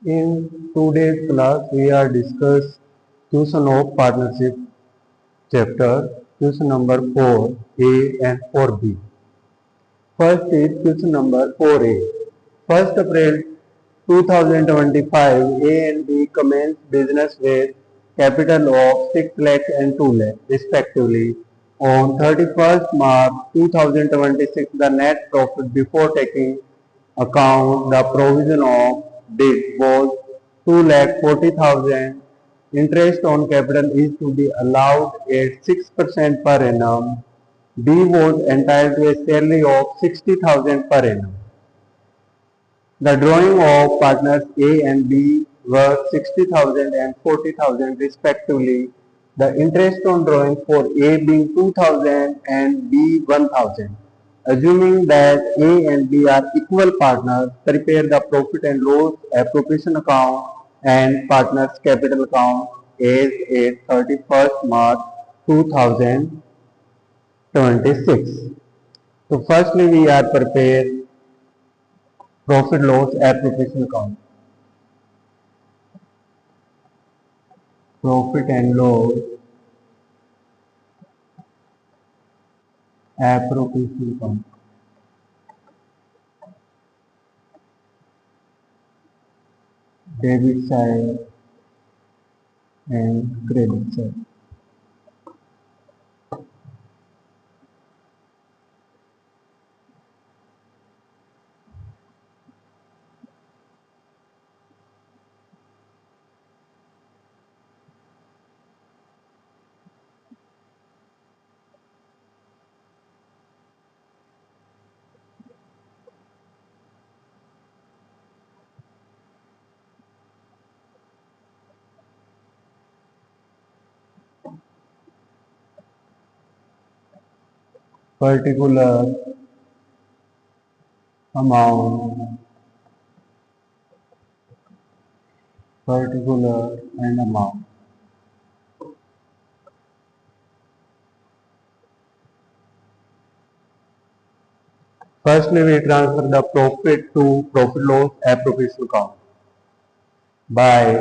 In today's class, we are discuss question of partnership chapter, question number 4A and 4B. First is question number 4A. 1st April 2025, A and B commenced business with capital of 6 lakh and 2 lakh respectively. On 31st March 2026, the net profit before taking account the provision of debt was 2 lakh 40,000. Interest on capital is to be allowed at 6% per annum. B was entitled to a salary of 60,000 per annum. The drawing of partners A and B were 60,000 and 40,000 respectively. The interest on drawing for A being 2,000 and B 1,000. Assuming that A and B are equal partners, prepare the profit and loss appropriation account and partners capital account as at 31st March 2026. So firstly we are prepared profit loss appropriation account. Profit and loss appropriation account. Debit side and credit side. Particular amount, particular and amount. Firstly, we transfer the profit to profit loss appropriation account by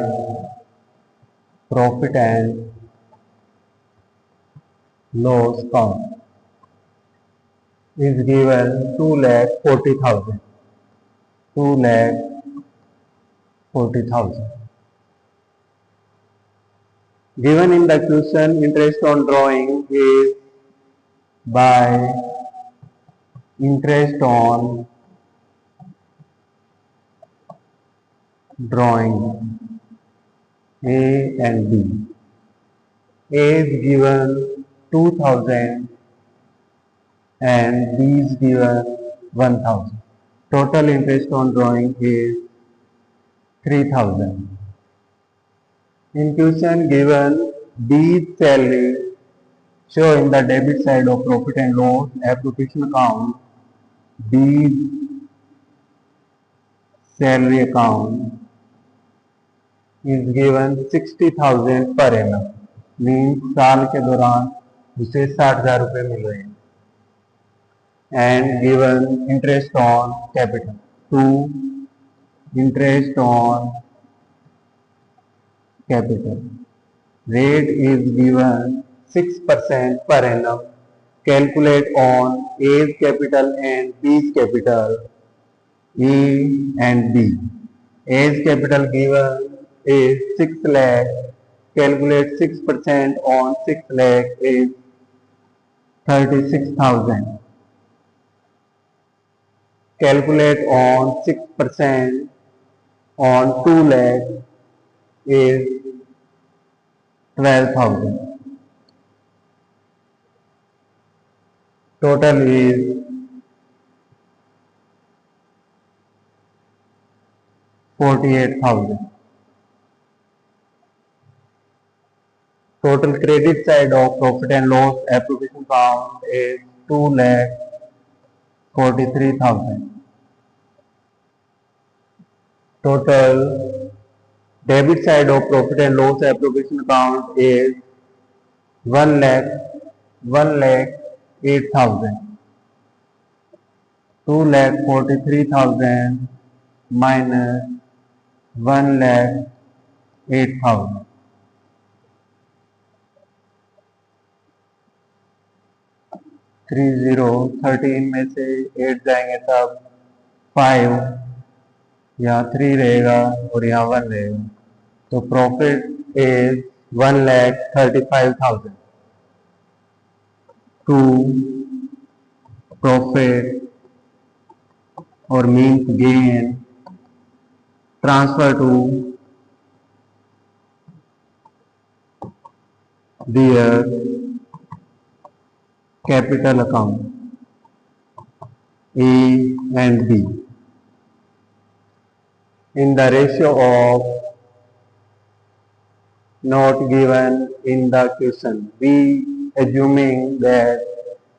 profit and loss account is given 2,40,000. 2,40,000. Given in the question, interest on drawing is by interest on drawing A and B. A is given 2,000 and B is given 1,000. Total interest on drawing is 3,000. In question given B's salary, show in the debit side of profit and loss appropriation account B's salary account is given 60,000 per annum. Means साल के दौरान उसे 60,000 रुपये मिल रहे हैं. And given interest on capital. 2. Interest on capital. Rate is given 6% per annum. Calculate on A's capital and B's capital. A and B. A's capital given is 6 lakh. Calculate 6% on 6 lakh is 36,000. Calculate on 6% on 2 lakh is 12,000. Total is 48,000. Total credit side of profit and loss appropriation account is 2,43,000. Total debit side of profit and loss appropriation account is 1,08,000. 2,43,000 minus 1,08,000। 13 में से 8 जाएंगे तब 5, यहाँ 3 रहेगा और यहाँ 1 रहेगा, तो profit is 1,35,000। To profit or means gain transfer to their capital account A and B in the ratio of not given in the question. We assuming that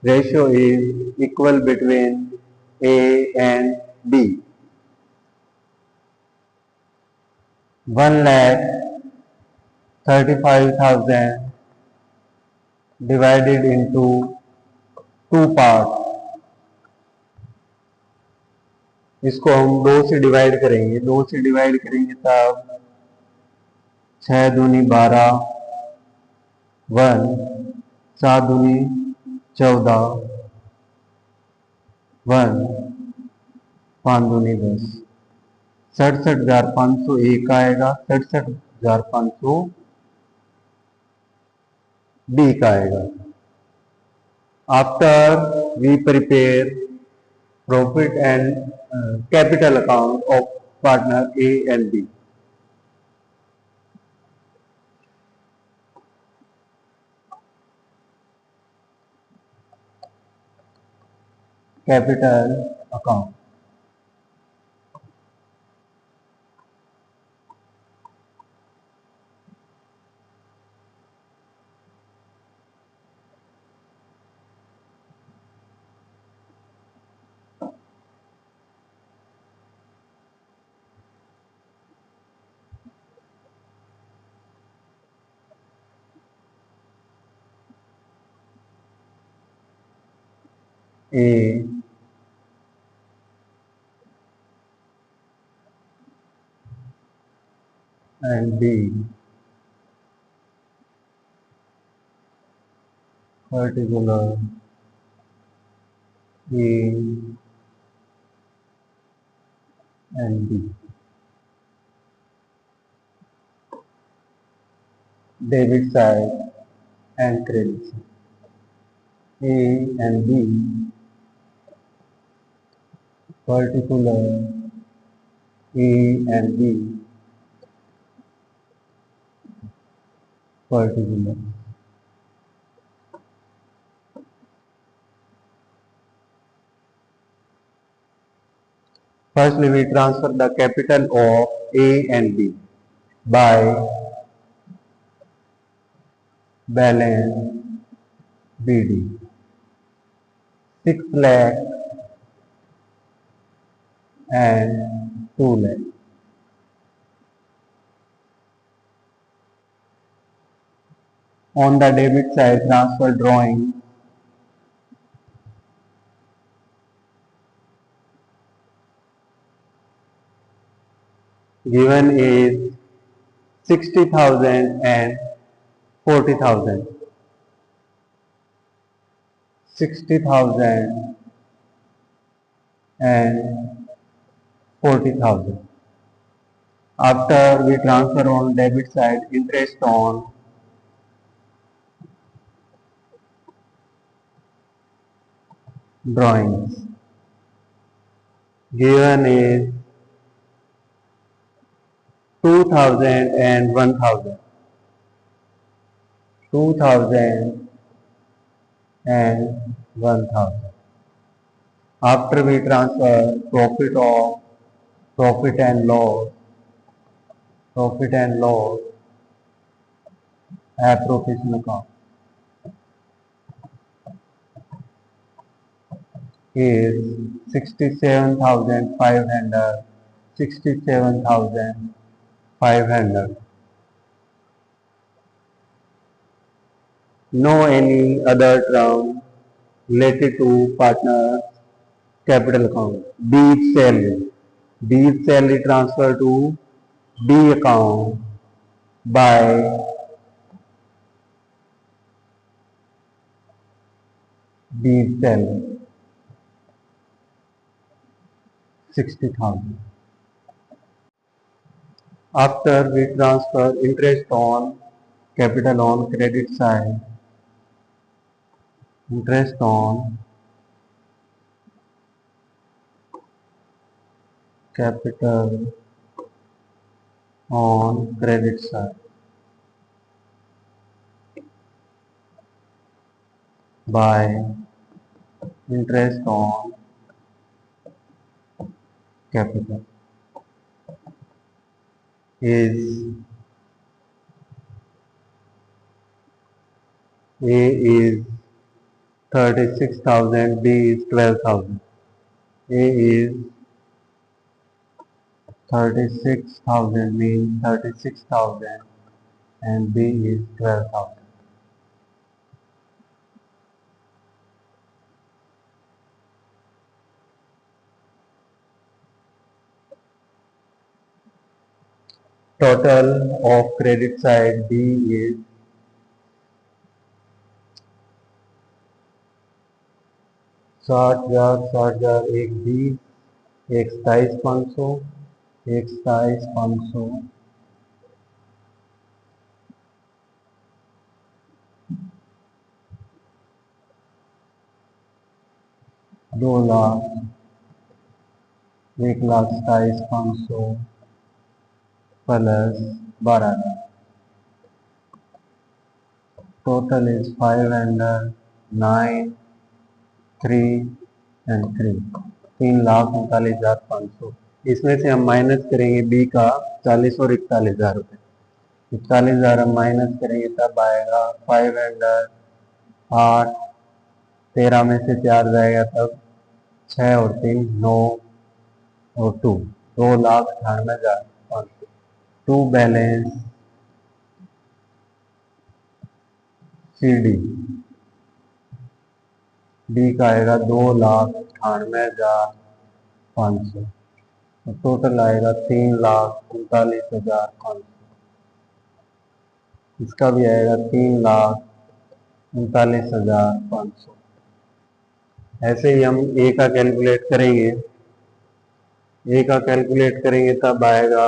ratio is equal between A and B. 1,35,000 divided into 2 parts. इसको हम 2 से divide करेंगे, 2 से divide करेंगे तब 6 दूनी 12, 1, 7 दूनी 14, 1, 5 दूनी 10, 67,501 आएगा, 67,500 B का आएगा। After we prepare profit and capital account of partner A and B. Capital account. A and B, particular A and B. Debit side and credit side. A and B, particular A and B, particular. Firstly, we transfer the capital of A and B by balance BD. 6 lakh and 2 lakh. On the debit side, transfer drawing given is 60,000 and 40,000. 60,000 and 40,000. After we transfer on debit side, interest on drawings given is 2,000 and 1,000. 2,000 and 1,000. After we transfer profit and loss appropriation account is 67,500. 67,500. No any other term related to partner capital account. Be it salary transfer to B account by B seller 60,000. After we transfer interest on capital on credit side, interest on capital on credit side by interest on capital is A is 36,000, B is 12,000. A is 36,000 means 36,000 and B is 12,000. Total of credit side B is 60,000, एक 20, एक 27,500, एक 27,500, 2,00,000, 1,27,500 plus 12,000. Total is 500, 9, 3 and 3. 3,39,500. इसमें से हम minus करेंगे B का 40 और 41,000 रुपये. 41,000 हम माइनस करेंगे तब आएगा 500, 8, 13 में से 4 जाएगा तब 6 और 3 9 और 2 2,98,500. To balance c d d का आएगा 2,98,500. टोटल आएगा 3,39,500. इसका भी आएगा 3,39,500. ऐसे ही हम ए का कैलकुलेट करेंगे. ए का कैलकुलेट करेंगे तब आएगा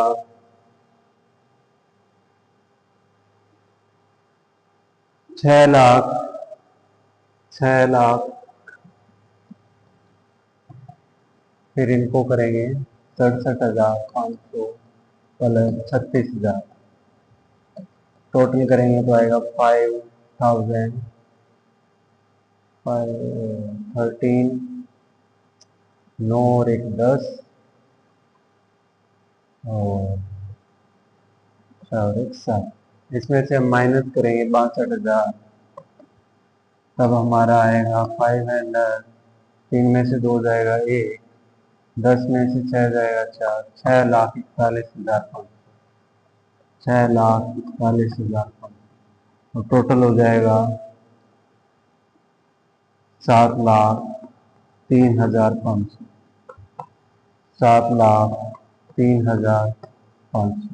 6,00,000 फिर इनको करेंगे 67,500 प्लस 36,000. टोटल करेंगे तो आएगा 5,000 13 9 और 1 10 और 7. इसमें से हम माइनस करेंगे 62,000 तब हमारा आएगा 500. 3 में से 2 जाएगा 1, 10 में से 6 जाएगा 4, 6,41,500. 6,41,500 और टोटल हो जाएगा 7,03,500. 7,03,500.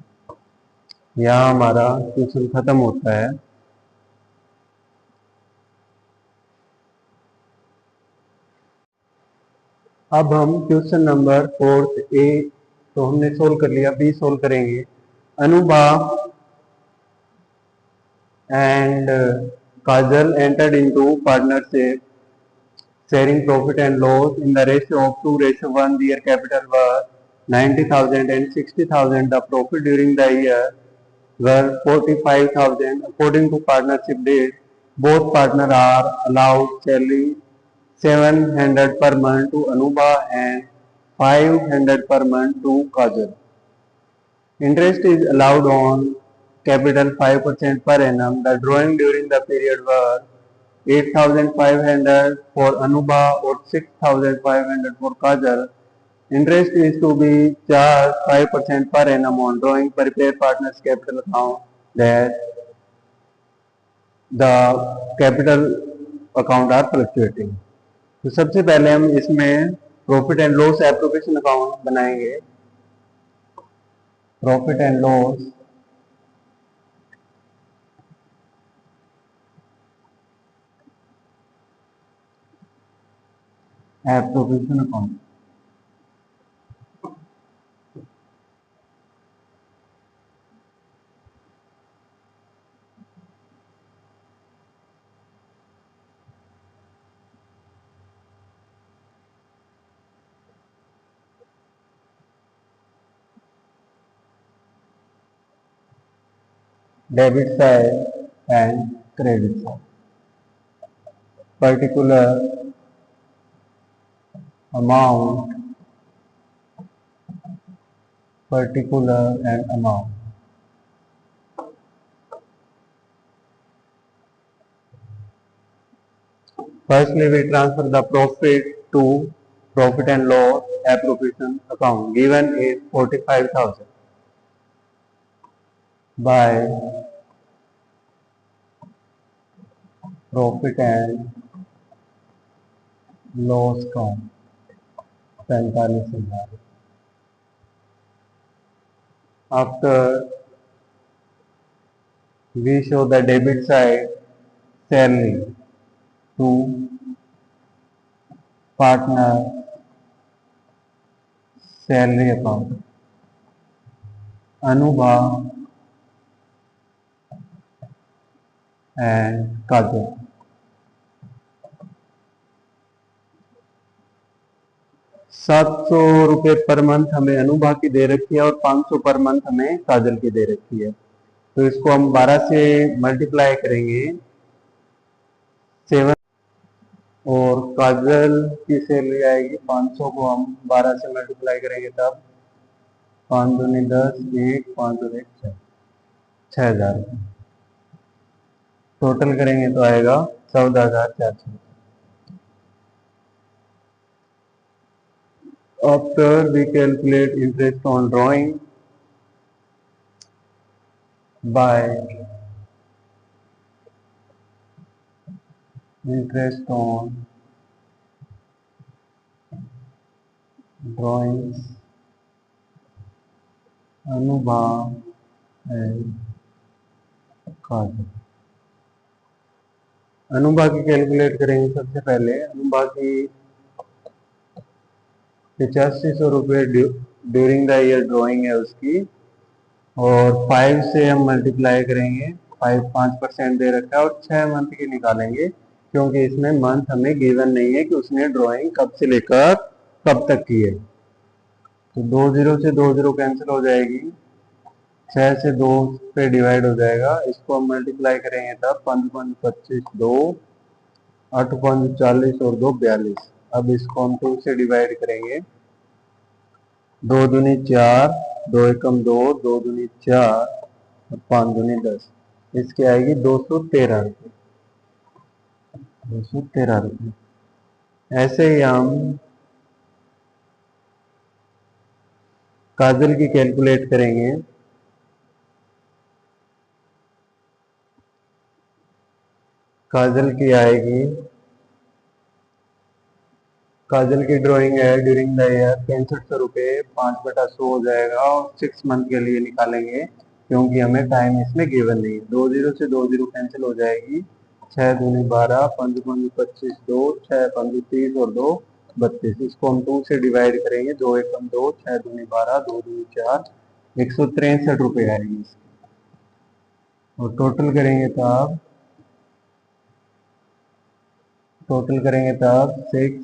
यहाँ हमारा क्वेश्चन खत्म होता है. अब हम क्वेश्चन नंबर 4 ए तो हमने सोल्व कर लिया. बी सोल्व करेंगे. Anubha and Kajal entered into partnership sharing profit and loss in the ratio of 2:1. Their capital was 90,000 and 60,000. The profit during the year were 45,000. According to partnership deed, both partners are allowed salary 700 per month to Anubha and 500 per month to Kajal. Interest is allowed on capital 5% per annum. The drawing during the period was 8,500 for Anubha or 6,500 for Kajal. Interest is to be charged 5% per annum on drawing prepared partners capital account that the capital account are fluctuating. तो सबसे पहले हम इसमें profit and loss appropriation account बनाएंगे. Profit and loss appropriation account. Debit side and credit side. Particular amount, particular and amount. Firstly, we transfer the profit to profit and loss appropriation account. Given is 45,000 by profit and loss account 45,000. After we show the debit side salary to partner salary account. Anubha and Kajal. 700 रुपये per month हमें अनुभा की दे रखी है और 500 per month हमें काजल की दे रखी है। तो इसको हम 12 से मल्टीप्लाई करेंगे 7 और काजल की सैलरी आएगी 500 को हम 12 से मल्टीप्लाई करेंगे तब 5 दूनी 10, 1 5 दूनी 6, 6,000। टोटल करेंगे तो आएगा 14,400। After we calculate interest on drawing by interest on drawings, Anubha and Kajal। Anubha की कैलकुलेट करेंगे। सबसे पहले अनुभा की 8500 रुपये ड्यूरिंग द ईयर ड्राइंग है उसकी, और 5 से हम मल्टीप्लाई करेंगे। 5% दे रखा है और 6 मंथ की निकालेंगे क्योंकि इसमें मंथ हमें गिवन नहीं है कि उसने ड्राइंग कब से लेकर कब तक की है। तो 2 जीरो से 2 जीरो कैंसिल हो जाएगी, 6 से 2 पे डिवाइड हो जाएगा। इसको हम मल्टीप्लाई करेंगे तब 5 5 25 2, 8 5 40 और 2 42। अब इसको हम 2 से डिवाइड करेंगे। 2 दूनी 4, 2 एकम 2, 2 दूनी 4 और 5 दूनी 10। इसकी आएगी 213 रुपये। 213 रुपये। ऐसे ही हम काजल की कैलकुलेट करेंगे। काजल की आएगी, काजल की ड्राइंग है ड्यूरिंग द ईयर 6500 रुपये, 5/100 हो जाएगा और 6 मंथ के लिए निकालेंगे क्योंकि हमें टाइम इसमें गिवन नहीं है। 2 जीरो से 2 जीरो कैंसिल हो जाएगी, 6 दूनी 12, 5 5 25 2, 6 5 30 और 2 32। इसको हम 2 से डिवाइड करेंगे। 2 एकम 2, 6 दूनी 12, 2 दूनी 4, 163 रुपये आएगी इसकी। और टोटल करेंगे तब 6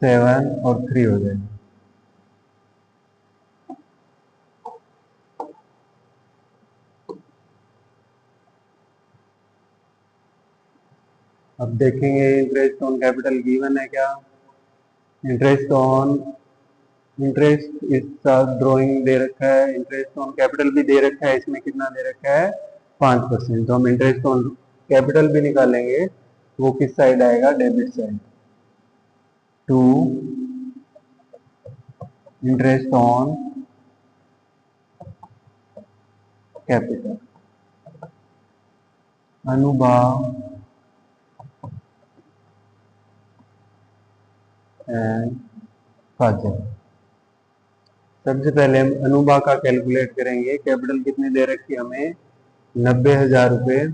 7 और 3 हो जाएगा। अब देखेंगे इंटरेस्ट ऑन कैपिटल गिवन है क्या। इंटरेस्ट इस साथ ड्राइंग दे रखा है, इंटरेस्ट ऑन कैपिटल भी दे रखा है। इसमें कितना दे रखा है 5%। तो हम इंटरेस्ट ऑन कैपिटल भी निकालेंगे। वो किस साइड आएगा, debit side. To interest on capital, Anubha and Kajal. सबसे पहले हम अनुभाग का कैलकुलेट करेंगे। कैपिटल कितनी दे रखी है हमें? 90,000 रुपये।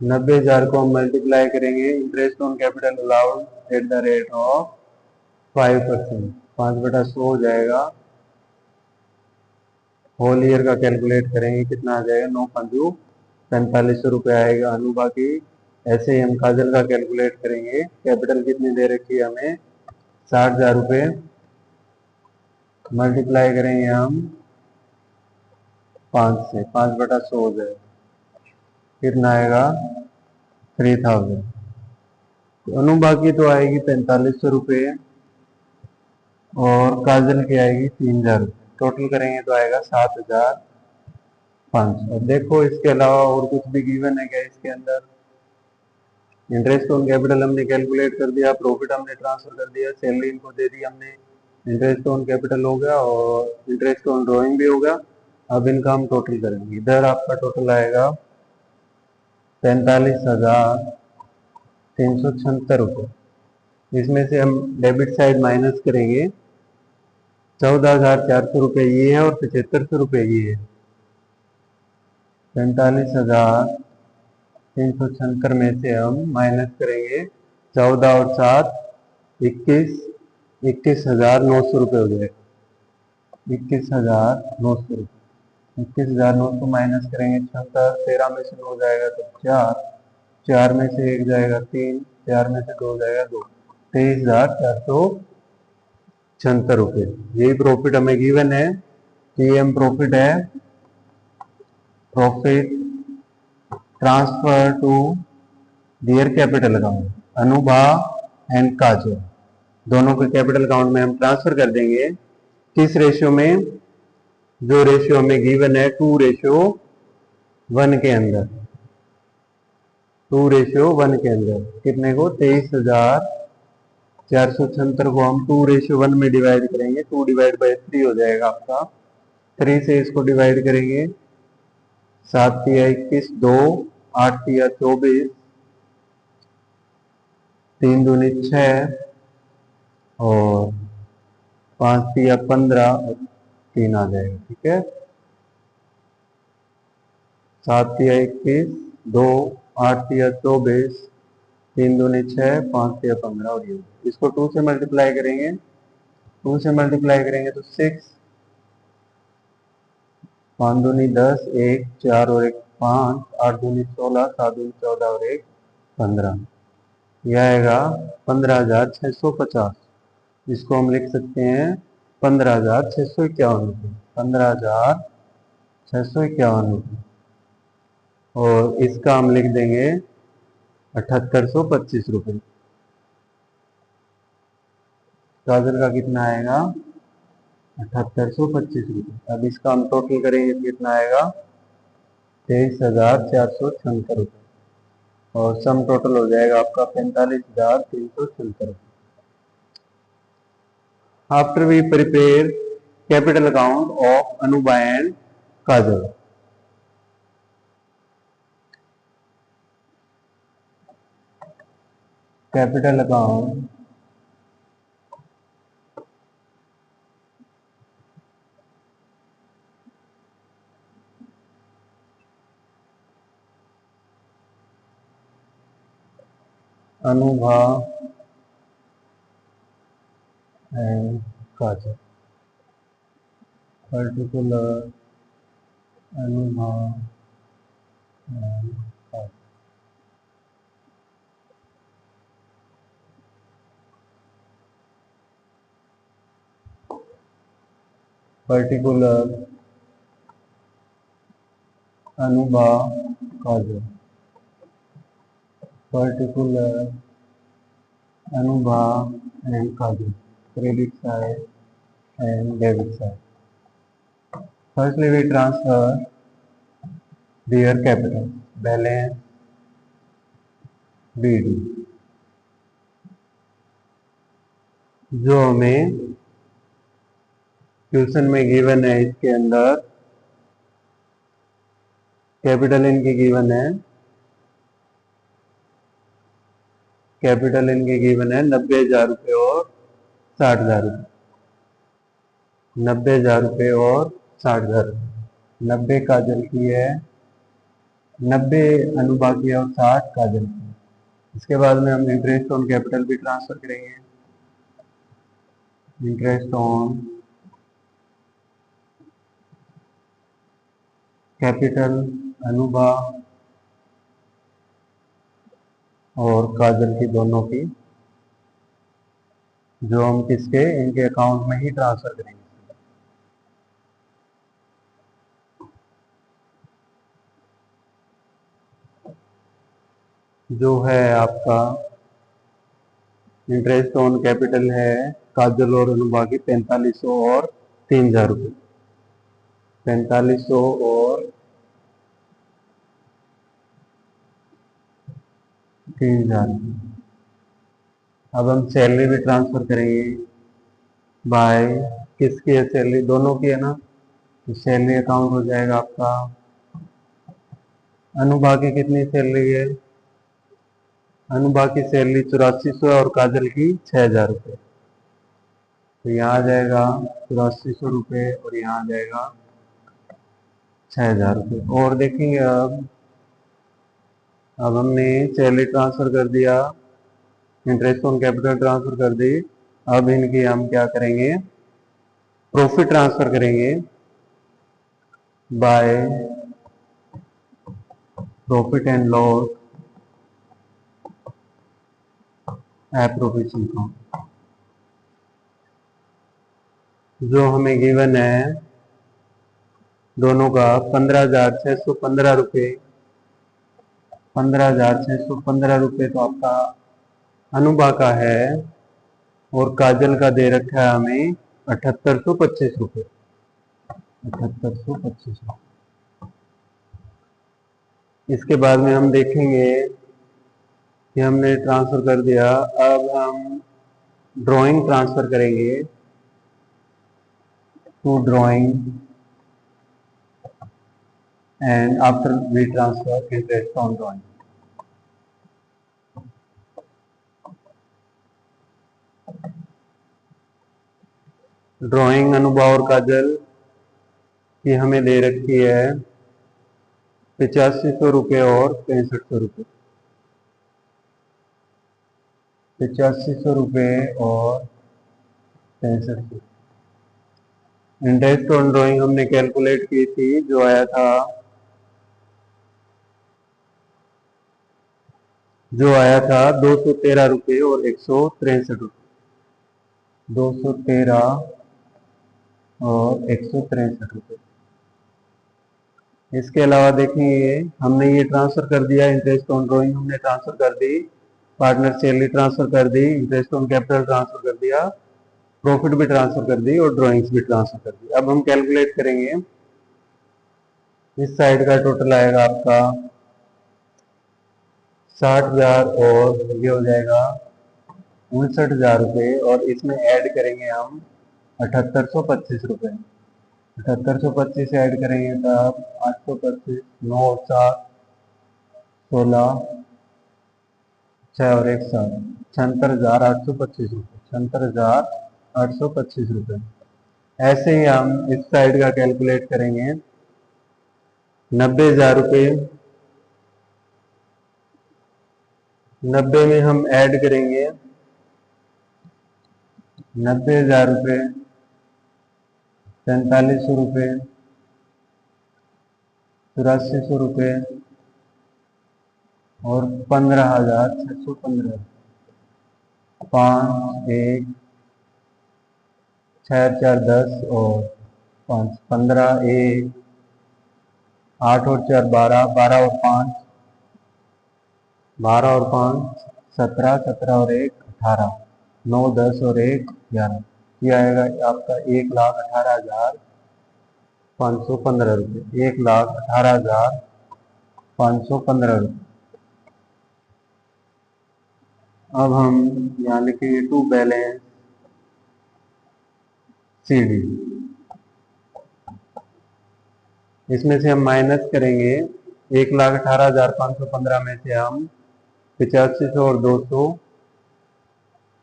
90,000 को हम मल्टीप्लाई करेंगे interest on capital allowed at the rate of 5%, 5/100 हो जाएगा। होल ईयर का कैलकुलेट करेंगे, कितना आ जाएगा? 9 4500 रुपये आएगा अनुभाग की। ऐसे ही हम काजल का कैलकुलेट करेंगे। कैपिटल कितनी दे रखी है हमें? 60,000 रुपये। मल्टीप्लाई करेंगे हम 5 से, 5/100 हो जाएगा। कितना आएगा? 3000। अनुभाग की तो आएगी 4500 रुपये और काजल की आएगी 3000 रुपये। टोटल करेंगे तो आएगा 7500। देखो इसके अलावा और कुछ भी गिवन है क्या इसके अंदर? इंटरेस्ट ऑन कैपिटल हमने कैलकुलेट कर दिया, प्रॉफिट हमने ट्रांसफर कर दिया, सैलरी इनको दे दी हमने, इंटरेस्ट ऑन कैपिटल हो गया और इंटरेस्ट ऑन ड्रॉइंग भी हो गया। अब इनका हम टोटल करेंगे। इधर आपका टोटल आएगा 45,376 रुपये। इसमें से हम डेबिट साइड माइनस करेंगे। 14,400 रुपये ये है और 7500 रुपये ये है। 45,376 में से हम माइनस करेंगे 14 और 7 21, 21,900 रुपये हो जाएगा। 21,900 रुपये। 21,900 माइनस करेंगे 76, 13 में से 2 जाएगा तो 4, 4 में से 1 जाएगा 3, 4 में से 2 जाएगा 2, 23,476 रुपये। यही प्रॉफिट हमें गिवन है कि ये प्रॉफिट है, profit transfer to their capital account. Anubha and Kajal दोनों के कैपिटल अकाउंट में हम ट्रांसफर कर देंगे। किस रेशियो में? जो रेशियो हमें गिवन है 2:1 के अंदर। 2:1 के अंदर कितने को? 23,476 को हम 2:1 में डिवाइड करेंगे। 2/3 हो जाएगा आपका। 3 से इसको डिवाइड करेंगे। 7 या 21, 2, 8 या 24, 3 दूनी 6 और 5 या 15 और 3 आ जाएगा। ठीक है, 7 या 21, 2, 8 या 24, 3 दूनी 6, 5 या 15 और ये। इसको 2 से मल्टीप्लाई करेंगे। 2 से मल्टीप्लाई करेंगे तो 6, 5 दूनी 10, 1, 4 और 1 5, 8 दूनी 16, 7 दूनी 14 और 1 15। यह आएगा 15,650। इसको हम लिख सकते हैं 15,651 रुपये। 15,651 रुपये। और इसका हम लिख देंगे 7,825 रुपये। काजल का कितना आएगा? 7,825 रुपये। अब इसका हम टोटल करेंगे तो कितना आएगा? 23,476 रुपये। और सम टोटल हो जाएगा आपका 45,376 रुपये। After we prepare capital account of Anubha and Kajal, capital account Anubha and Kajal, particular Anubha and Kajal. Particular Anubha Kajal, particular Anubha and Kajal, credit side and debit side. Firstly, we transfer their capital, balance BD, जो हमें क्वेश्चन में गिवन है। इसके अंदर कैपिटल इनकी गिवन है, capital इनकी given है 90,000 रुपये और 60,000 रुपये। 90,000 रुपये और 60,000। 90 काजल की है, 90 अनुबा की है और 60 काजल की है। इसके बाद में हम इंटरेस्ट ऑन कैपिटल भी ट्रांसफर करेंगे। इंटरेस्ट ऑन कैपिटल अनुबा और काजल की, दोनों की, जो हम किसके, इनके अकाउंट में ही ट्रांसफर करेंगे। जो है आपका इंटरेस्ट ऑन कैपिटल है काजल और अनुबा की 4500 और 3000 रुपये। 4500 और 3000। अब हम सैलरी भी ट्रांसफर करेंगे बाय, किसकी है सैलरी, दोनों की है ना, तो सैलरी अकाउंट हो जाएगा आपका। अनुबा की कितनी सैलरी है, अनुबा की सैलरी 8400 और काजल की 6000 रुपये। तो यहाँ आ जाएगा 8400 रुपये और यहाँ आ जाएगा 6000 रुपये। और देखेंगे अब हमने सैलरी ट्रांसफर कर दिया, इंटरेस्ट ऑन कैपिटल ट्रांसफर कर दी। अब इनकी हम क्या करेंगे, प्रॉफिट ट्रांसफर करेंगे by profit and loss appropriation account. जो हमें गिवन है दोनों का 15,615 रुपये। 15,615 रुपये तो आपका अनुबा का है और काजल का दे रखा है हमें 7825 रुपये। 7825 रुपये। इसके बाद में हम देखेंगे कि हमने ट्रांसफर कर दिया। अब हम ड्राइंग ट्रांसफर करेंगे to drawing and after we transfer interest on drawing. Drawing Anubha और काजल की हमें दे रखी है 8500 रुपये और 6500 रुपये। 8500 रुपये और 6500। इंटरेस्ट ऑन ड्राइंग हमने कैलकुलेट की थी, जो आया था 213 रुपये और 163 रुपये। 213 और 163 रुपये। इसके अलावा देखेंगे हमने ये ट्रांसफर कर दिया, इंटरेस्ट ऑन ड्राइंग हमने ट्रांसफर कर दी, पार्टनर सैलरी ट्रांसफर कर दी, इंटरेस्ट ऑन कैपिटल ट्रांसफर कर दिया, प्रॉफिट भी ट्रांसफर कर दी और ड्राइंग्स भी ट्रांसफर कर दी। अब हम कैलकुलेट करेंगे, इस साइड का टोटल आएगा आपका 60,000 और ये हो जाएगा 59,000 रुपये, और इसमें ऐड करेंगे हम 7825 रुपये। 7825 ऐड करेंगे तब 825, 9 7 16 6 और 1 7, 76,825 रुपये। 76,825 रुपये। ऐसे ही हम इस साइड का कैलकुलेट करेंगे 90,000 रुपये। 90 में हम ऐड करेंगे 90,000 रुपये, 4500 रुपये, 8400 रुपये और 15,615। 5 1 6 4 10 और 5 15 1 8 और 4 12, 12 और 5 12 और 5 17, 17 और 1 18, 9 10 और 1 11। ये आएगा आपका 1,18,515 रुपये। 1,18,515 रुपये। अब हम यहाँ लिखेंगे टू बैलेंस CD। इसमें से हम माइनस करेंगे 1,18,515 में से हम 8500 और 200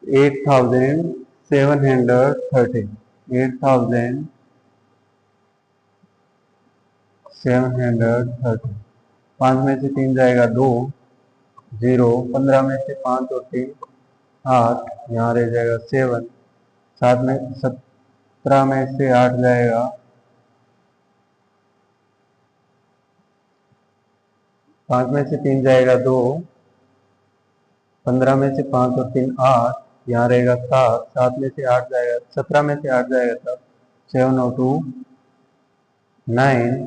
8,730 8,730। 5 में से 3 जाएगा 2, 0। 15 में से 5 और 3 8, यहाँ रह जाएगा 7। 17 में से 8 जाएगा 5 में से 3 जाएगा 2। 15 में से 5 और 3 8, यहाँ रहेगा 7। 7 में से 8 जाएगा, 17 में से 8 जाएगा तब 7 और 2 9,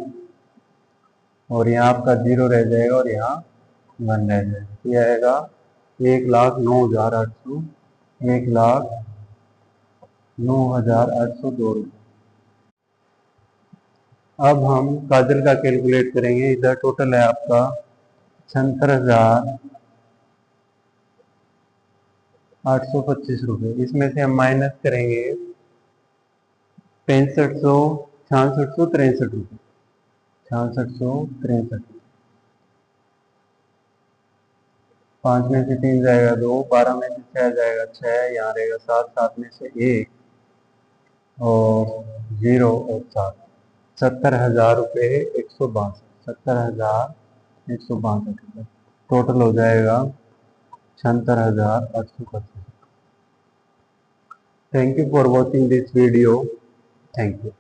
और यहाँ आपका 0 रह जाएगा और यहाँ 1 रह जाएगा। ये आएगा 1,09,800, 1,09,802 रुपये। अब हम काजल का कैलकुलेट करेंगे। इधर टोटल है आपका 76,825 रुपये। इसमें से हम माइनस करेंगे 66,63 रुपये। 6663। 5 में से 3 जाएगा 2, 12 में से 6 जाएगा 6, यहाँ रहेगा 7। 7 में से 1 और 0 और 7। 70,000 रुपये 162। 70,162 रुपये टोटल हो जाएगा 76,825। Thank you for watching this video. Thank you.